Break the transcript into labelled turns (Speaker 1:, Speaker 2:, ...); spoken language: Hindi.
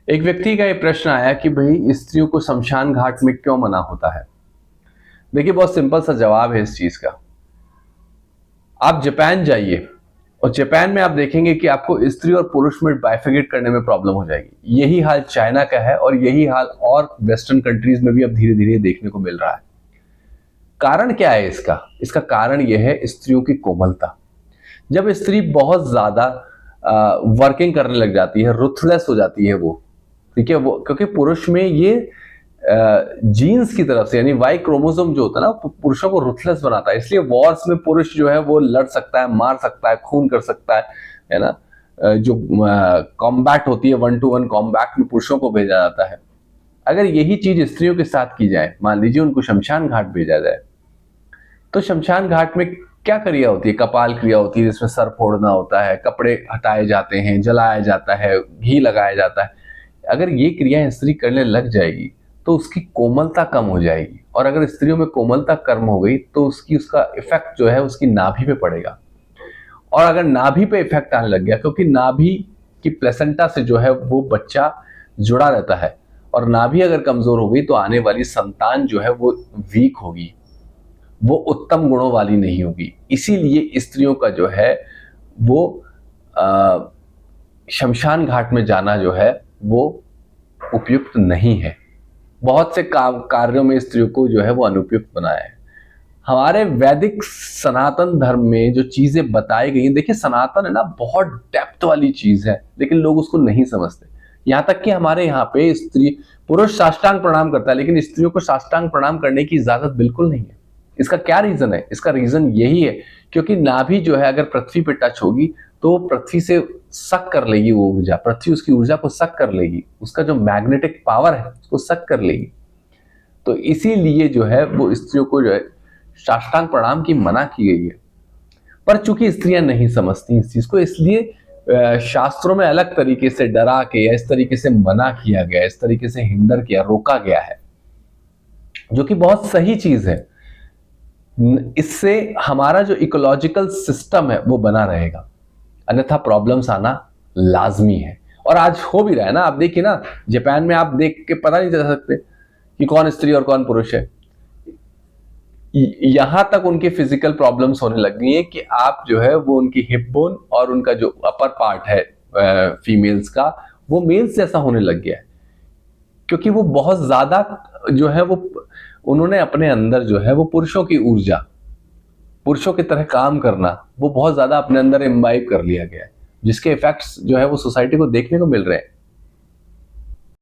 Speaker 1: एक व्यक्ति का ये प्रश्न आया कि भाई स्त्रियों को शमशान घाट में क्यों मना होता है। देखिए, बहुत सिंपल सा जवाब है इस चीज का। आप जापान जाइए और जापान में आप देखेंगे कि आपको स्त्री और पुरुष में बाइफिकेट करने में प्रॉब्लम हो जाएगी। यही हाल चाइना का है और यही हाल और वेस्टर्न कंट्रीज में भी अब धीरे धीरे देखने को मिल रहा है। कारण क्या है इसका? इसका कारण यह है स्त्रियों की कोमलता। जब स्त्री बहुत ज्यादा वर्किंग करने लग जाती है, रुथलेस हो जाती है वो, ठीक है, वो क्योंकि पुरुष में ये जीन्स की तरफ से यानी वाई क्रोमोसोम जो होता है ना, पुरुषों को रुथलेस बनाता है। इसलिए वॉर्स में पुरुष जो है वो लड़ सकता है, मार सकता है, खून कर सकता है ना। जो कॉम्बैट होती है, 1-to-1 कॉम्बैट में पुरुषों को भेजा जाता है। अगर यही चीज स्त्रियों के साथ की जाए, मान लीजिए उनको शमशान घाट भेजा जाए, तो शमशान घाट में क्या क्रिया होती है? कपाल क्रिया होती है, जिसमें सर फोड़ना होता है, कपड़े हटाए जाते हैं, जलाया जाता है, घी लगाया जाता है। अगर ये क्रिया स्त्री करने लग जाएगी तो उसकी कोमलता कम हो जाएगी, और अगर स्त्रियों में कोमलता कम हो गई तो उसका इफेक्ट जो है उसकी नाभि पे पड़ेगा। और अगर नाभि पे इफेक्ट आने लग गया, क्योंकि नाभि की प्लेसेंटा से जो है वो बच्चा जुड़ा रहता है, और नाभि अगर कमजोर हो गई तो आने वाली संतान जो है वो वीक होगी, वो उत्तम गुणों वाली नहीं होगी। इसीलिए स्त्रियों का जो है वो शमशान घाट में जाना जो है वो उपयुक्त नहीं है। बहुत से कार्यों में स्त्रियों को जो है वो अनुपयुक्त बनाया है। हमारे वैदिक सनातन धर्म में जो चीजें बताई गई हैं, देखिए सनातन है ना, बहुत डेप्थ वाली चीज है, लेकिन लोग उसको नहीं समझते। यहां तक कि हमारे यहाँ पे स्त्री पुरुष साष्टांग प्रणाम करता है, लेकिन स्त्रियों को साष्टांग प्रणाम करने की इजाजत बिल्कुल नहीं है। इसका क्या रीजन है? इसका रीजन यही है क्योंकि नाभि जो है अगर पृथ्वी पे टच होगी तो पृथ्वी से सक कर लेगी वो ऊर्जा, पृथ्वी उसकी ऊर्जा को सक कर लेगी, उसका जो मैग्नेटिक पावर है उसको सक कर लेगी। तो इसीलिए जो है वो स्त्रियों को जो है साष्टांग प्रणाम की मना की गई है। पर चूंकि स्त्रियां नहीं समझती इस चीज को, इसलिए शास्त्रों में अलग तरीके से डरा के या इस तरीके से मना किया गया, इस तरीके से हिंडर किया, रोका गया है, जो कि बहुत सही चीज है। इससे हमारा जो इकोलॉजिकल सिस्टम है वो बना रहेगा, अन्यथा प्रॉब्लम्स आना लाजमी है। और आज हो भी रहा है ना। आप देखिए ना, जापान में आप देख के पता नहीं चल सकते कि कौन स्त्री और कौन पुरुष है। यहां तक उनके फिजिकल प्रॉब्लम्स होने लग गई है कि आप जो है वो उनकी हिप बोन और उनका जो अपर पार्ट है फीमेल्स का, वो मेल्स जैसा होने लग गया है, क्योंकि वो बहुत ज्यादा जो है वो उन्होंने अपने अंदर जो है वो पुरुषों की ऊर्जा, पुरुषों की तरह काम करना, वो बहुत ज्यादा अपने अंदर इम्बाइब कर लिया गया है, जिसके इफेक्ट्स जो है वो सोसाइटी को देखने को मिल रहे हैं।